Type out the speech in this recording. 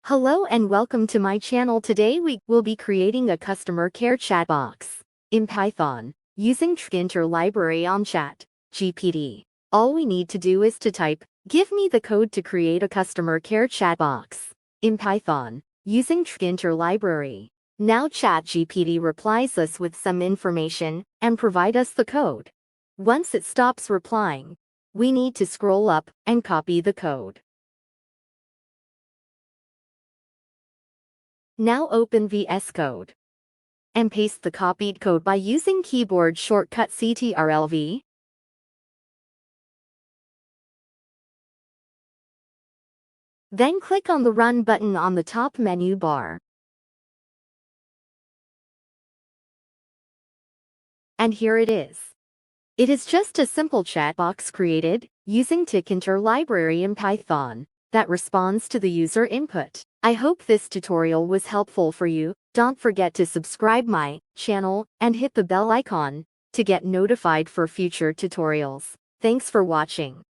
Hello and welcome to my channel. Today we will be creating a customer care chat box in Python using Tkinter library on Chat GPT. All we need to do is to type, "Give me the code to create a customer care chat box in Python using Tkinter library." Now Chat GPT replies us with some information and provide us the code. Once it stops replying, we need to scroll up and copy the code. Now open VS Code and paste the copied code by using keyboard shortcut Ctrl+V. Then click on the Run button on the top menu bar. And here it is. It is just a simple chat box created using Tkinter library in Python that responds to the user input. I hope this tutorial was helpful for you. Don't forget to subscribe my channel and hit the bell icon to get notified for future tutorials. Thanks for watching.